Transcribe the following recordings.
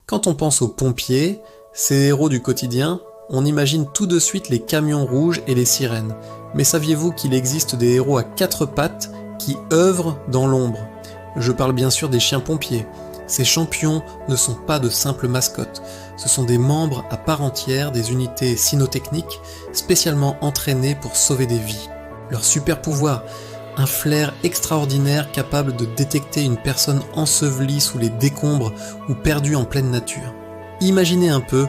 Quand on pense aux pompiers, ces héros du quotidien, on imagine tout de suite les camions rouges et les sirènes. Mais saviez-vous qu'il existe des héros à quatre pattes qui œuvrent dans l'ombre? Je parle bien sûr des chiens pompiers. Ces champions ne sont pas de simples mascottes, ce sont des membres à part entière des unités cynotechniques spécialement entraînées pour sauver des vies. Leur super pouvoir, un flair extraordinaire capable de détecter une personne ensevelie sous les décombres ou perdue en pleine nature. Imaginez un peu,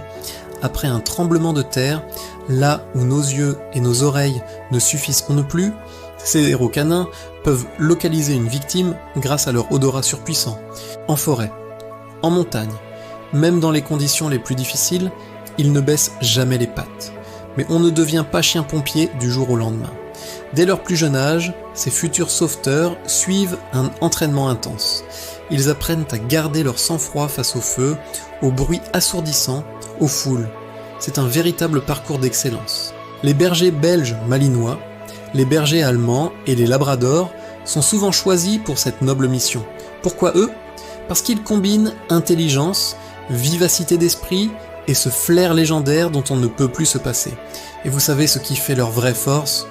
après un tremblement de terre, là où nos yeux et nos oreilles ne suffisent plus, ces héros canins peuvent localiser une victime grâce à leur odorat surpuissant. En forêt, en montagne, même dans les conditions les plus difficiles, ils ne baissent jamais les pattes. Mais on ne devient pas chien-pompier du jour au lendemain. Dès leur plus jeune âge, ces futurs sauveteurs suivent un entraînement intense. Ils apprennent à garder leur sang-froid face au feu, au bruit assourdissant, aux foules. C'est un véritable parcours d'excellence. Les bergers belges malinois, les bergers allemands et les labradors sont souvent choisis pour cette noble mission. Pourquoi eux? Parce qu'ils combinent intelligence, vivacité d'esprit et ce flair légendaire dont on ne peut plus se passer. Et vous savez ce qui fait leur vraie force?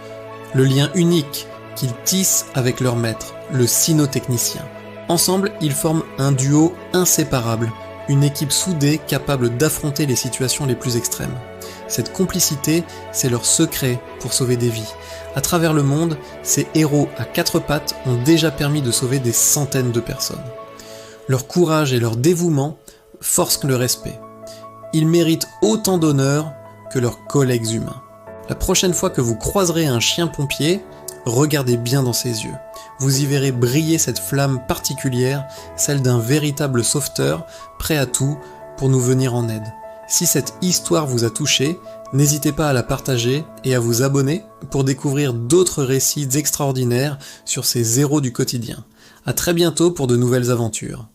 Le lien unique qu'ils tissent avec leur maître, le cynotechnicien. Ensemble, ils forment un duo inséparable, une équipe soudée capable d'affronter les situations les plus extrêmes. Cette complicité, c'est leur secret pour sauver des vies. À travers le monde, ces héros à quatre pattes ont déjà permis de sauver des centaines de personnes. Leur courage et leur dévouement forcent le respect. Ils méritent autant d'honneur que leurs collègues humains. La prochaine fois que vous croiserez un chien pompier, regardez bien dans ses yeux. Vous y verrez briller cette flamme particulière, celle d'un véritable sauveteur, prêt à tout pour nous venir en aide. Si cette histoire vous a touché, n'hésitez pas à la partager et à vous abonner pour découvrir d'autres récits extraordinaires sur ces héros du quotidien. À très bientôt pour de nouvelles aventures.